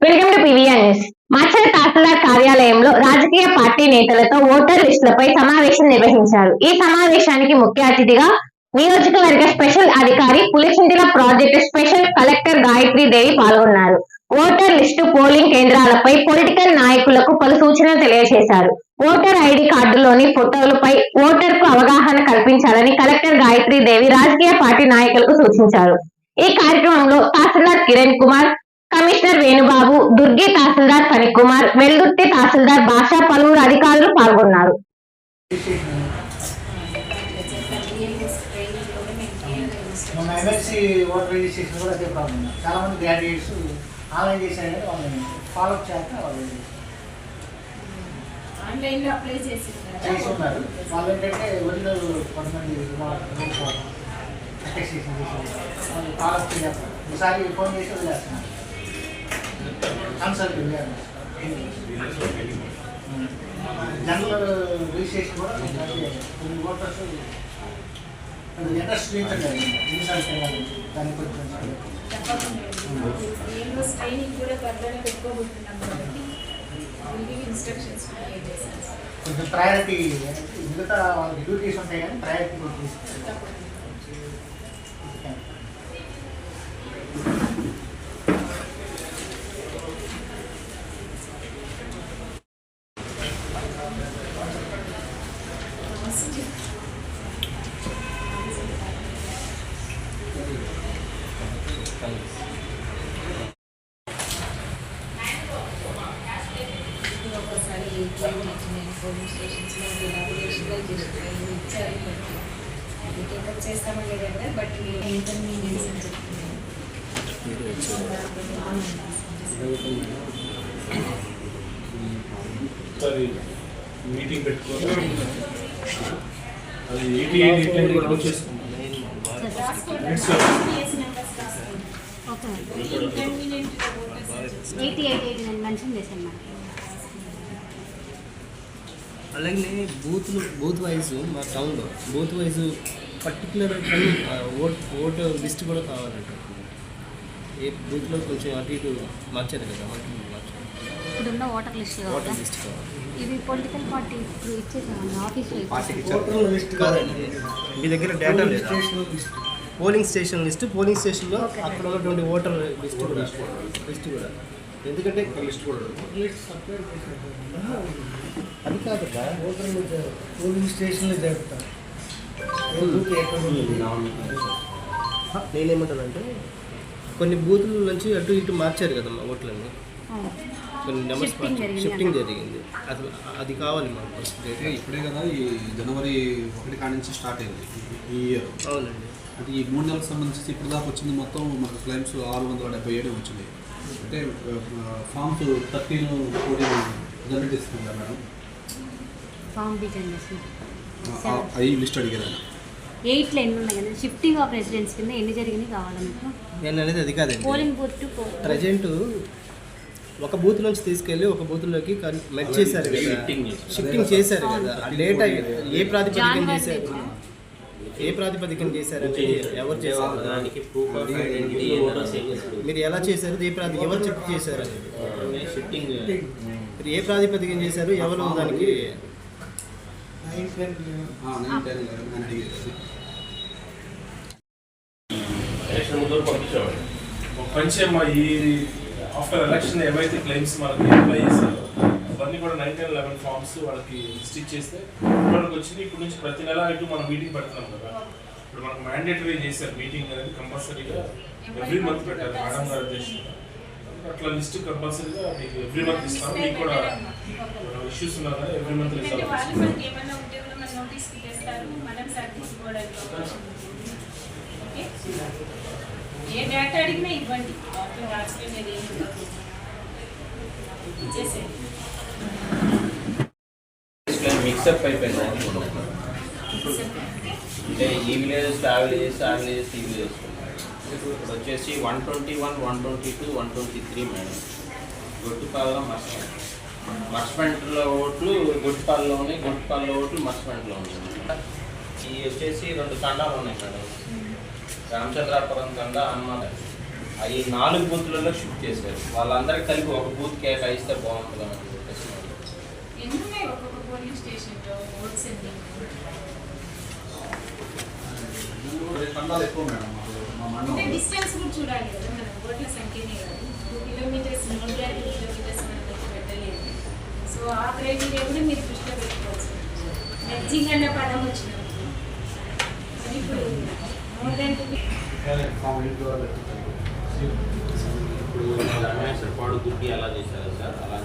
Welcome to PVR news. Macherla తహసీల్దార్ కార్యాలయంలో రాజకీయ పార్టీ నేతలతో ఓటర్ లిస్టులపై సమావేశం నిర్వహించారు. ఈ సమావేశానికి ముఖ్య అతిథిగా నియోజకవర్గ స్పెషల్ అధికారి Pulichintala project special collector Gayatri Devi పాల్గొన్నారు. ఓటర్ లిస్టు పోలింగ్ కేంద్రాలపై పొలిటికల్ నాయకులకు పలు సూచనలు తెలియజేశారు. ఓటర్ ఐడి కార్డులోని ఫోటోలపై ఓటర్ కు అవగాహన కల్పించాలని కలెక్టర్ గాయత్రి దేవి రాజకీయ పార్టీ నాయకులకు సూచించారు. ఈ కార్యక్రమంలో తహసీల్దార్ కిరణ్ కుమార్, కమిషనర్ వేణుబాబు, దుర్గి తహసీల్దార్ ఫణికుమార్, వెల్దుర్తి తహసీల్దార్ భాషా, పలువురు అధికారులు పాల్గొన్నారు. ఒకసారి ఫోన్ చేసి వదిలేస్తున్నాను. జనరల్ రిజిస్ట్రేషన్ కూడా కొన్ని ఓటర్స్ అడ్రస్ చూపించండి. దాని కొంచెం ప్రయారిటీ మిగతా వాళ్ళకి డ్యూటీస్ ఉంటాయి కానీ ప్రయారిటీ కూడా తీసుకుంటాం. చేస్తామని కదా, బట్ ఇన్కన్వీనియన్స్ అని చెప్తున్నాను. మీటింగ్ పెట్టుకోవాలి. అది 88 మెన్షన్ చేశాను. అలాగే బూత్ వైజ్ మా టౌన్లో booth wise particular vote list కూడా కావాలంట. ఏ బూత్లో కొంచెం అటు ఇటు మార్చారు కదా, ఇప్పుడున్న ఓటర్ లిస్ట్ కావాలి. ఇవి పొలిటికల్ పార్టీ ఇప్పుడు ఇచ్చేసామండి ఆఫీస్లో. ఓటర్ లిస్ట్ కాదండి, మీ దగ్గర డేటా లేదా? పోలింగ్ స్టేషన్ లిస్ట్, పోలింగ్ స్టేషన్లో అక్కడ ఉన్నటువంటి ఓటర్ లిస్ట్ కూడా ఎందుకంటే లిస్ట్ కూడా అది కాదు కదా, ఓటర్ పోలింగ్ స్టేషన్లో జరుపుతారు. నేనేమంటానంటే కొన్ని బూతుల నుంచి అటు ఇటు మార్చారు కదమ్మా ఓట్లన్నీ, కొన్ని నెంబర్స్ షిఫ్టింగ్ జరిగింది. అసలు అది కావాలి మాకు ఫస్ట్. ఇప్పుడే కదా ఈ జనవరి 1 కాడి నుంచి స్టార్ట్ అయింది ఈ ఇయర్. అవునండి, అంటే ఈ 3 నెలలకు సంబంధించి ఇప్పుడు దాకా వచ్చింది మొత్తం మనకు క్లైమ్స్ 677 వచ్చింది. అంటే ఫామ్స్ 13, 14 జనరేట్ చేస్తున్నారు మేడం. ఫామ్ అవి లిస్ట్ అడిగారు. 8లో ఎన్ని ఉన్నాయి కదా, షిఫ్టింగ్ ఆఫ్ రెసిడెన్స్ కింద ఎన్ని జరిగినాయి కావాలి మీకు? నేను అనేది అది కాదండి. పోలింగ్ బూత్ ప్రజెంట్ ఒక బూత్ నుంచి తీసుకెళ్ళి ఒక బూత్లోకి మెర్జ్ చేశారు కదా, షిఫ్టింగ్ చేశారు కదా. డేటా ఏ ప్రాతిపదికన చేశారు, ఏ ప్రాతిపదికన చేశారంటే ఎవరు చేశారు, దానికి ప్రూఫ్ ఆఫ్ ఐడెంటిటీ మీరు ఎలా చేశారు, ఎవరు చెక్ చేశారు, షిఫ్టింగ్ మీరు ఏ ప్రాతిపదికన చేశారు, ఎవరు దానికి ఎలక్షన్ ముందు పంపించామండి. ఒక పంచేమ్మా ఈ ఆఫ్టర్ ఎలక్షన్ ఏవైతే క్లెయిమ్స్ మనకి అప్లై చేశారో అవన్నీ కూడా 9, 10, 11 ఫామ్స్ వాళ్ళకి స్టిక్ చేస్తే వాళ్ళకి వచ్చింది. ఇప్పుడు నుంచి ప్రతి నెల ఇటు మనం మీటింగ్ పెడుతున్నాం కదా. ఇప్పుడు మనకు మ్యాండేటరీ చేశారు మీటింగ్ అనేది, కంపల్సరీగా ఎవ్రీ మంత్ పెట్టారు మేడం గారు అధ్యక్షులు. అట్లా లిస్ట్ కంపల్సరీగా మీకు ఎవ్రీ మంత్ ఇస్తాం. మీకు కూడా ఇష్యూస్ ఉన్నా కానీ ఎవ్రీ మంత్ రిజాల్వ్ చేస్తాం. ఏ డేటా అడిగినా ఇవ్వండి. మిక్సప్ అయిపోయింది అంటే ఈ విలేజెస్ ఆ విలేజెస్ ఈ విలేజెస్. ఇప్పుడు వచ్చేసి 121, 122, 123 మేడం. గొట్టుపాలలో మర్స్మెంట్లో ఓట్లు గొట్టుపాలలో ఉన్నాయి, గొట్టుపాలలో ఓట్లు మర్స్మెంట్లో ఉన్నాయి. ఈ వచ్చేసి 2 తండాలు ఉన్నాయి మేడం. రామచంద్రాపురం తండా, హనుమాన్ అవి 4 బూత్లలో షిఫ్ట్ చేశారు. వాళ్ళందరికీ కలిపి ఒక బూత్ కేటాయిస్తే బాగుంటుందని చెప్పేసి ఎందుకు ఒక్కొక్క పోలింగ్ స్టేషన్లో ఓట్స్ ఎన్ని తండాలు ఎక్కువ మేడం మా అంటే మండలం. డిస్టెన్స్ కూడా చూడాలి కదా మనం ఓట్ల సంఖ్యనే కాదు 2 కిలోమీటర్స్ 2 కిలోమీటర్స్ మనకి పెట్టలేదు. సో ఆ క్రైటీరియా కూడా మీరు దృష్టిలో పెట్టుకోవచ్చు. మెర్జింగ్ అన్న పదం వచ్చినప్పుడు ఇప్పుడు మోర్ దెన్ ఇప్పుడు ధర్మేశ్వర పాడు గుడ్డి అలా చేశారు సార్. అలా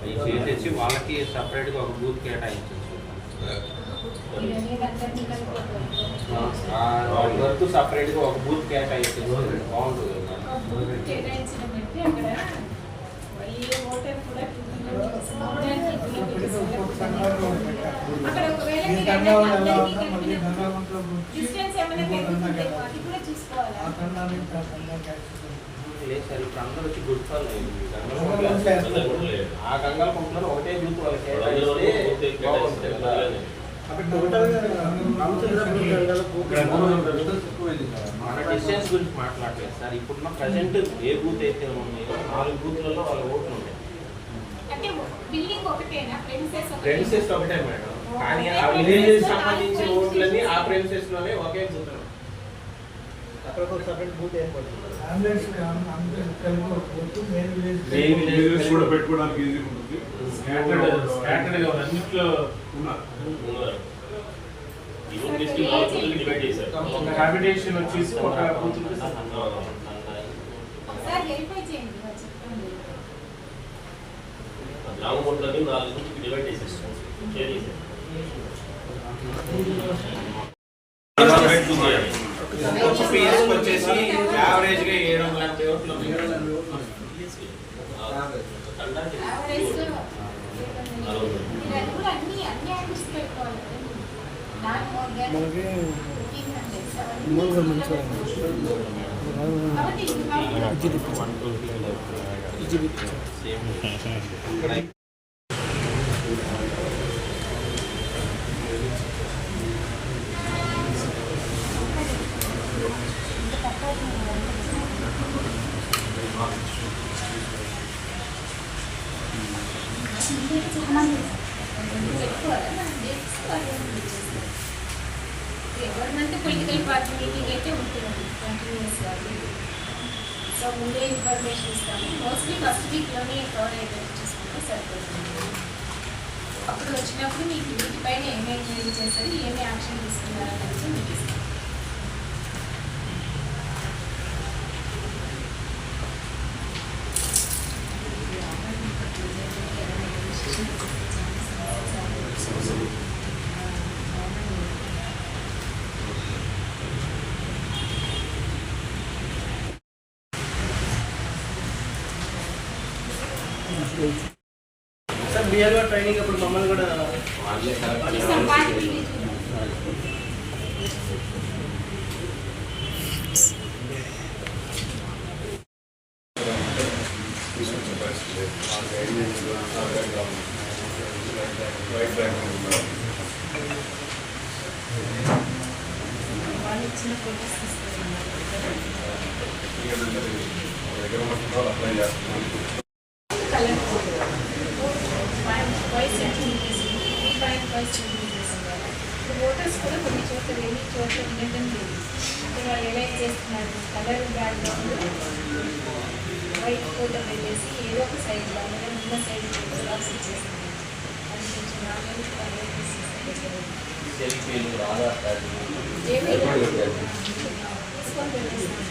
అవి చేసేసి వాళ్ళకి సపరేట్గా ఒక బూత్ కేటాయించారు. వాళ్ళ వరకు సపరేట్గా ఒక బూత్ కేటాయించారు. బాగుంటుంది కేటాయించడం అంటే అక్కడ ఏ ఓటర్ కూడా 2 కిలోమీటర్స్ అక్కడ ఒకవేళ డిస్టెన్స్ ఏమైనా పెరుగుతుంటే అది కూడా చూసుకోవాలా? లేదు సార్, ఇప్పుడు అందరూ వచ్చి గుర్తాలు ఆ గంగాల పంపులో ఒకటే బూత్ వాళ్ళకి కేటాయిస్తే బాగుంటుంది కదా. మన డిస్టెన్స్ గురించి మాట్లాడలేదు సార్. ఇప్పుడున్న ప్రజెంట్ ఏ బూత్ అయితే ఉన్నాయో 4 బూత్లలో వాళ్ళ ఓట్లు ఉన్నాయి. అంటే బిల్డింగ్ ఒకటేనా? ప్రెమిసెస్ ఒకటే మేడం, కానీ ఆ విలేజ్ సంబంధించిన ఓట్లన్నీ ఆ ప్రెమిసెస్ లోనే ఒకే బూత్. అక్కడ ఒక సపరేట్ బూత్ ఏర్పడుతుంది. కూడా పెట్టుకోవడానికి ఈజీ ఉంటుంది. స్కాటర్డ్ గా అన్నిట్లో ఉన్నారు. ఒక హ్యాబిటేషన్ వచ్చేసి ఒక బూత్ ఒకసారి వెరిఫై చేయండి చెప్పండి. గ్రామోట్లని 4 డివైడ్ చేసేస్తాం. ఒక్కొక్క పిఎస్ వచ్చేసి యావరేజ్ గా 700 ఓట్లు ఉన్నాయి. యావరేజ్గా మీరు అది కూడా అన్ని యాంగిల్స్ పెట్టుకోవాలి కదా. నాట్ మోర్ దెన్ 1500 కాబట్టి గవర్నమెంట్ పొలిటికల్ పార్టీ మీటింగ్ అయితే ఉంటుంది కంటిన్యూస్గా. సో ముందే ఇన్ఫర్మేషన్ ఇస్తాము. మోస్ట్లీ ఫస్ట్ వీక్లోనే కవర్ అయ్యేటట్టు చూసుకుంటే సరిపోతుంది. అప్పుడు వచ్చినప్పుడు మీకు వీటిపైన ఏమేమి క్లియర్ చేస్తారు, ఏమి యాక్షన్ తీసుకున్నారనేది మీకు ఇస్తాం. సార్ బిఆర్ఓ ట్రైనింగ్ అప్పుడు మమ్మల్ని కూడా ఇస్తాం పార్టీ వాళ్ళు ఇచ్చిన ఫోటోస్ కలర్ ఓటర్స్ కూడా కొన్ని చోట్ల వేరే చోట్ల ఉండడం లేదు. వాళ్ళు ఎలా చేస్తున్నారు, కలర్ బ్యాక్గ్రౌండ్ వైట్ ఫోటో పెట్టేసి ఏదో ఒక సైడ్ అలాగే ఉన్న సైడ్ బాక్స్ ఇచ్చేస్తుంది. అది కొంచెం నాలుగు సెల్ఫీలు, ఆధార్ కార్డు తీసుకొని పెట్టేస్తాను.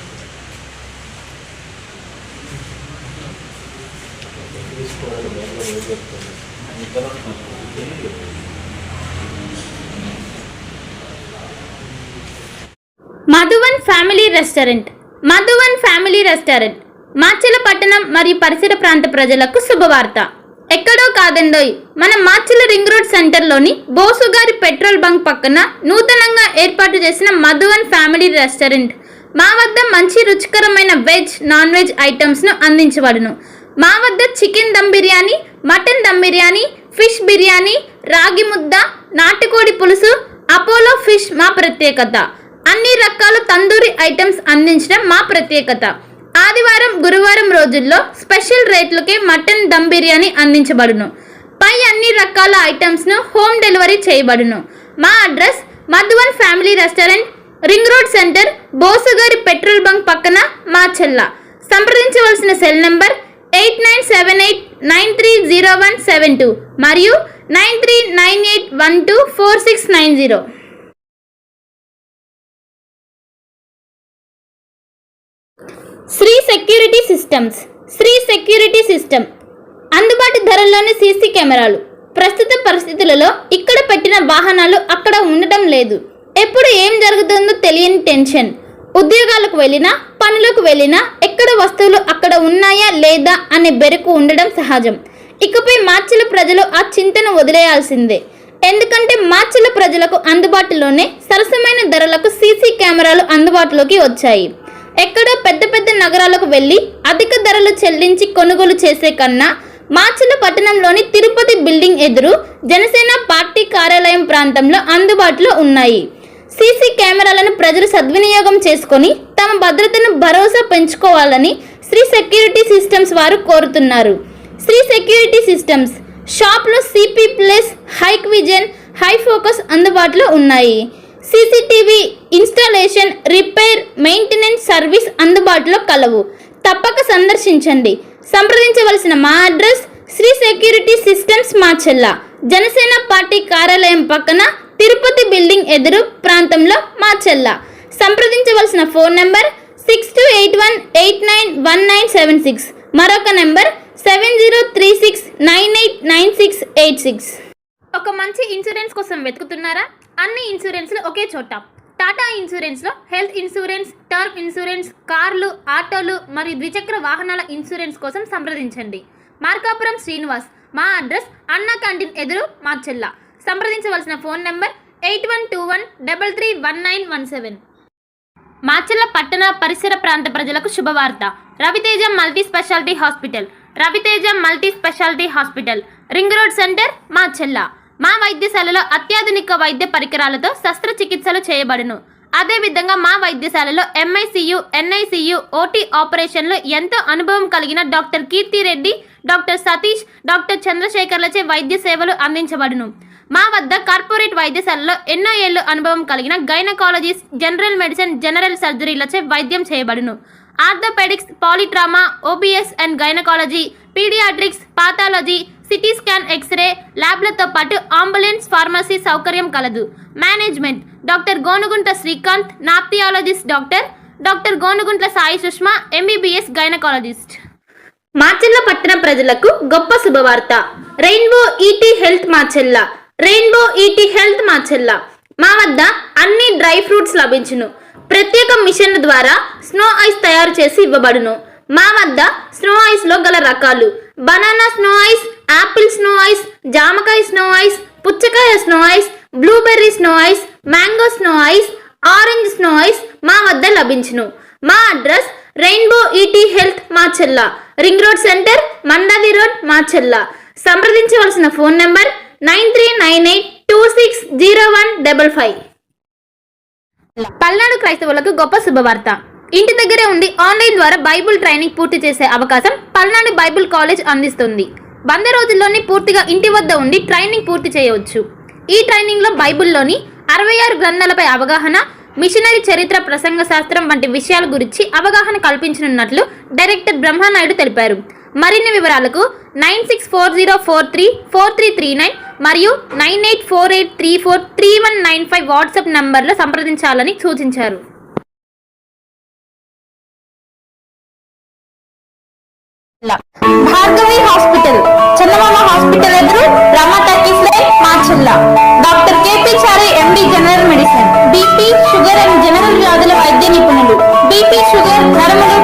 Madhuvan family restaurant. Madhuvan family restaurant Macherla పట్టణం మరియు పరిసర ప్రాంత ప్రజలకు శుభవార్త. ఎక్కడో కాదండోయ్, మన మాచెల రింగ్ రోడ్ సెంటర్లోని బోసుగారి పెట్రోల్ బంక్ పక్కన నూతనంగా ఏర్పాటు చేసిన మధువన్ ఫ్యామిలీ రెస్టారెంట్. మా వద్ద మంచి రుచికరమైన వెజ్, నాన్ వెజ్ ఐటమ్స్ను అందించబడును. మా వద్ద chicken dum biryani, mutton dum biryani, fish biryani, రాగి ముద్ద, నాటుకోడి పులుసు, అపోలో ఫిష్ మా ప్రత్యేకత. అన్ని రకాల తందూరి ఐటమ్స్ అందించడం మా ప్రత్యేకత. ఆదివారం, గురువారం రోజుల్లో స్పెషల్ రేట్లకే మటన్ దమ్ బిర్యానీ అందించబడును. పై అన్ని రకాల ఐటమ్స్ను హోమ్ డెలివరీ చేయబడును. మా address Madhuvan family restaurant, ring road centre, బోసుగారి పెట్రోల్ బంక్ పక్కన, మాచెల్ల. సంప్రదించవలసిన సెల్ నంబర్ 8978930172 మరియు 9398124690. శ్రీ సెక్యూరిటీ సిస్టమ్ అందుబాటు ధరల్లోని సీసీ కెమెరాలు. ప్రస్తుత పరిస్థితులలో ఇక్కడ పెట్టిన వాహనాలు అక్కడ ఉండటం లేదు. ఎప్పుడు ఏం జరుగుతుందో తెలియని టెన్షన్. ఉద్యోగాలకు వెళ్ళినా, పనులకు వెళ్ళినా ఎక్కడ వస్తువులు అక్కడ ఉన్నాయా లేదా అనే బెరుకు ఉండడం సహజం. ఇకపై మాచెల్ల ప్రజలు ఆ చింతను వదిలేయాల్సిందే. ఎందుకంటే మాచెల్ల ప్రజలకు అందుబాటులోనే సరసమైన ధరలకు సీసీ కెమెరాలు అందుబాటులోకి వచ్చాయి. ఎక్కడో పెద్ద పెద్ద నగరాలకు వెళ్ళి అధిక ధరలు చెల్లించి కొనుగోలు చేసే కన్నా మాచెల్ల పట్టణంలోని తిరుపతి బిల్డింగ్ ఎదురు జనసేన పార్టీ కార్యాలయం ప్రాంతంలో అందుబాటులో ఉన్నాయి. సీసీ కెమెరాలను ప్రజలు సద్వినియోగం చేసుకొని తమ భద్రతను భరోసా పెంచుకోవాలని శ్రీ సెక్యూరిటీ సిస్టమ్స్ వారు కోరుతున్నారు. శ్రీ సెక్యూరిటీ సిస్టమ్స్ షాప్లో CP plus, Hikvision, hi focus అందుబాటులో ఉన్నాయి. CCTV installation, repair, maintenance service అందుబాటులో కలవు. తప్పక సందర్శించండి. సంప్రదించవలసిన మా address Shri security systems, Macherla, Janasena party కార్యాలయం పక్కన, తిరుపతి బిల్డింగ్ ఎదురు ప్రాంతంలో, మాచెల్ల. సంప్రదించవలసిన ఫోన్ నెంబర్ 6281891976, మరొక నెంబర్ 7036989686. ఒక మంచి ఇన్సూరెన్స్ కోసం వెతుకుతున్నారా? అన్ని ఇన్సూరెన్స్లు ఒకే చోట. టాటా ఇన్సూరెన్స్లో హెల్త్ ఇన్సూరెన్స్, టర్మ్ ఇన్సూరెన్స్, కార్లు, ఆటోలు మరియు ద్విచక్ర వాహనాల ఇన్సూరెన్స్ కోసం సంప్రదించండి. మార్కాపురం శ్రీనివాస్. మా అడ్రస్ అన్నా క్యాంటీన్ ఎదురు, మాచెల్ల. సంప్రదించవలసిన ఫోన్ నెంబర్ 8121331917. మాచెల్ల పట్టణ పరిసర ప్రాంత ప్రజలకు శుభవార్త. Raviteja multi speciality hospital, ring road centre, Macherla. మా వైద్యశాలలో అత్యాధునిక వైద్య పరికరాలతో శస్త్రచికిత్సలు చేయబడును. అదేవిధంగా మా వైద్యశాలలో MICU, NICU, OT ఆపరేషన్లు ఎంతో అనుభవం కలిగిన doctor Keerthi Reddy, doctor Satish, doctor చంద్రశేఖర్లచే వైద్య సేవలు అందించబడును. మా వద్ద కార్పొరేట్ వైద్యశాలలో ఎన్నో ఏళ్లు అనుభవం కలిగిన గైనకాలజిస్ట్, జనరల్ మెడిసిన్, జనరల్ సర్జరీలచే వైద్యం చేయబడును. Orthopaedics, polytrauma, OBS and gynaecology, paediatrics, pathology, CT scan, X ray ల్యాబ్లతో పాటు అంబులెన్స్, ఫార్మసీ సౌకర్యం కలదు. Management doctor Gonuguntla Srikanth, nephrologist doctor Gonuguntla Sai Sushma, MBBS gynaecologist. Macherla పట్టణ ప్రజలకు గొప్ప శుభవార్త. Rainbow ET health Macherla. మా వద్ద అన్ని డ్రై ఫ్రూట్స్ లభించును. ప్రత్యేక మిషన్ల ద్వారా స్నో ఐస్ తయారు చేసి ఇవ్వబడును. మా వద్ద స్నో ఐస్ లో గల రకాలు: banana snow ice, apple snow ice, జామకాయ స్నో ఐస్, పుచ్చకాయ snow ice, blueberry snow ice, mango snow ice, orange snow ice మా వద్ద లభించును. మా address rainbow ET health, Macherla, ring road centre, Mandavi road, Macherla. సంప్రదించవలసిన ఫోన్ నెంబర్ 9398260155. పల్నాడు క్రైస్తవులకు గొప్ప శుభవార్త. ఇంటి దగ్గరే ఉండి ఆన్లైన్ ద్వారా బైబుల్ ట్రైనింగ్ పూర్తి చేసే అవకాశం పల్నాడు బైబుల్ కాలేజ్ అందిస్తుంది. 100 రోజుల్లోనే పూర్తిగా ఇంటి వద్ద ఉండి ట్రైనింగ్ పూర్తి చేయవచ్చు. ఈ ట్రైనింగ్లో బైబుల్లోని 66 గ్రంథాలపై అవగాహన, మిషనరీ చరిత్ర, ప్రసంగ శాస్త్రం వంటి విషయాల గురించి అవగాహన కల్పించనున్నట్లు డైరెక్టర్ బ్రహ్మనాయుడు తెలిపారు. మరిన్ని వివరాలకు 9640434339 మరియు 9848343195 వాట్సాప్ నంబర్లో సంప్రదించాలని సూచించారు. భార్గవి హాస్పిటల్, చందమామ హాస్పిటల్ ఎదురు, Rama talkies line, Macherla. Doctor KP Chari, MD general medicine, BP, sugar and general వ్యాధుల వైద్య నిపుణులు. BP, sugar, నరములు,